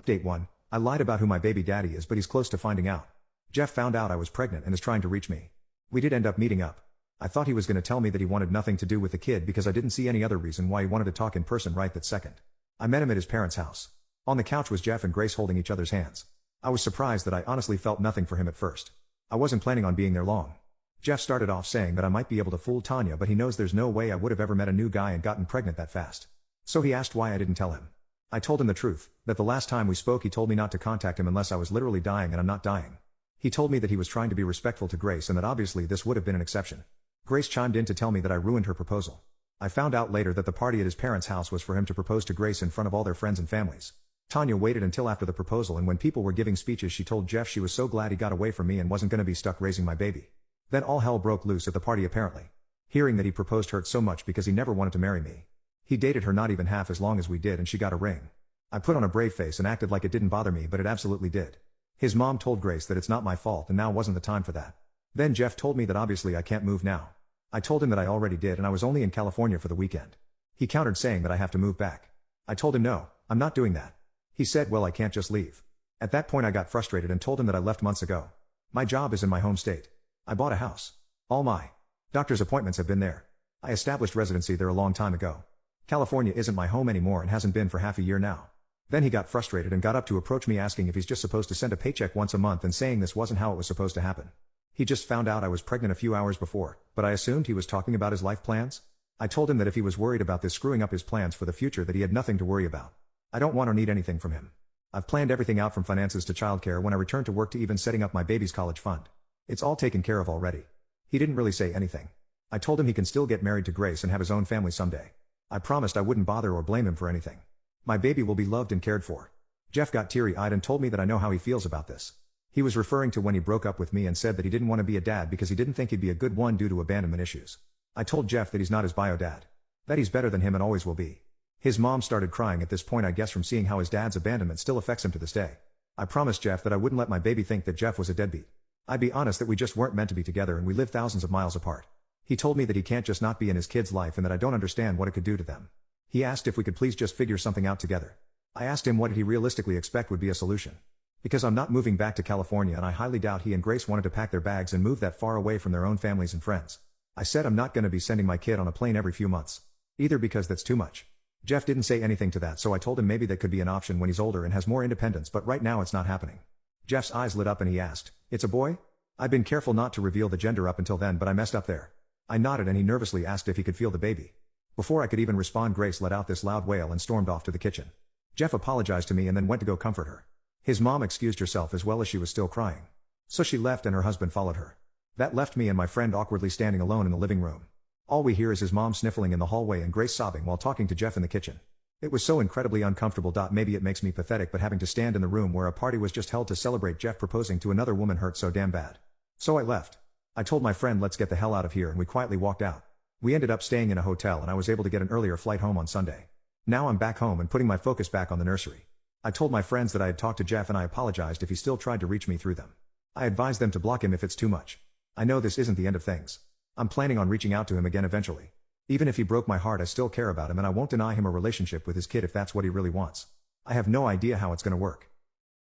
Date 1. I lied about who my baby daddy is, but he's close to finding out. Jeff found out I was pregnant and is trying to reach me. We did end up meeting up. I thought he was going to tell me that he wanted nothing to do with the kid because I didn't see any other reason why he wanted to talk in person right that second. I met him at his parents' house. On the couch was Jeff and Grace holding each other's hands. I was surprised that I honestly felt nothing for him at first. I wasn't planning on being there long. Jeff started off saying that I might be able to fool Tanya, but he knows there's no way I would have ever met a new guy and gotten pregnant that fast. So he asked why I didn't tell him. I told him the truth, that the last time we spoke he told me not to contact him unless I was literally dying, and I'm not dying. He told me that he was trying to be respectful to Grace and that obviously this would have been an exception. Grace chimed in to tell me that I ruined her proposal. I found out later that the party at his parents' house was for him to propose to Grace in front of all their friends and families. Tanya waited until after the proposal, and when people were giving speeches she told Jeff she was so glad he got away from me and wasn't going to be stuck raising my baby. Then all hell broke loose at the party apparently. Hearing that he proposed hurt so much because he never wanted to marry me. He dated her not even half as long as we did and she got a ring. I put on a brave face and acted like it didn't bother me, but it absolutely did. His mom told Grace that it's not my fault and now wasn't the time for that. Then Jeff told me that obviously I can't move now. I told him that I already did and I was only in California for the weekend. He countered saying that I have to move back. I told him no, I'm not doing that. He said, well, I can't just leave. At that point I got frustrated and told him that I left months ago. My job is in my home state. I bought a house. All my doctor's appointments have been there. I established residency there a long time ago. California isn't my home anymore and hasn't been for half a year now. Then he got frustrated and got up to approach me asking if he's just supposed to send a paycheck once a month and saying this wasn't how it was supposed to happen. He just found out I was pregnant a few hours before, but I assumed he was talking about his life plans? I told him that if he was worried about this screwing up his plans for the future that he had nothing to worry about. I don't want or need anything from him. I've planned everything out from finances to childcare when I return to work to even setting up my baby's college fund. It's all taken care of already. He didn't really say anything. I told him he can still get married to Grace and have his own family someday. I promised I wouldn't bother or blame him for anything. My baby will be loved and cared for. Jeff got teary-eyed and told me that I know how he feels about this. He was referring to when he broke up with me and said that he didn't want to be a dad because he didn't think he'd be a good one due to abandonment issues. I told Jeff that he's not his bio dad. That he's better than him and always will be. His mom started crying at this point, I guess from seeing how his dad's abandonment still affects him to this day. I promised Jeff that I wouldn't let my baby think that Jeff was a deadbeat. I'd be honest that we just weren't meant to be together and we live thousands of miles apart. He told me that he can't just not be in his kid's life and that I don't understand what it could do to them. He asked if we could please just figure something out together. I asked him what did he realistically expect would be a solution. Because I'm not moving back to California and I highly doubt he and Grace wanted to pack their bags and move that far away from their own families and friends. I said I'm not going to be sending my kid on a plane every few months. Either because that's too much. Jeff didn't say anything to that, so I told him maybe that could be an option when he's older and has more independence, but right now it's not happening. Jeff's eyes lit up and he asked, "It's a boy?" I'd been careful not to reveal the gender up until then, but I messed up there. I nodded and he nervously asked if he could feel the baby. Before I could even respond, Grace let out this loud wail and stormed off to the kitchen. Jeff apologized to me and then went to go comfort her. His mom excused herself as well as she was still crying. So she left and her husband followed her. That left me and my friend awkwardly standing alone in the living room. All we hear is his mom sniffling in the hallway and Grace sobbing while talking to Jeff in the kitchen. It was so incredibly uncomfortable. Maybe it makes me pathetic, but having to stand in the room where a party was just held to celebrate Jeff proposing to another woman hurt so damn bad. So I left. I told my friend let's get the hell out of here and we quietly walked out. We ended up staying in a hotel and I was able to get an earlier flight home on Sunday. Now I'm back home and putting my focus back on the nursery. I told my friends that I had talked to Jeff and I apologized if he still tried to reach me through them. I advised them to block him if it's too much. I know this isn't the end of things. I'm planning on reaching out to him again eventually. Even if he broke my heart, I still care about him and I won't deny him a relationship with his kid if that's what he really wants. I have no idea how it's going to work.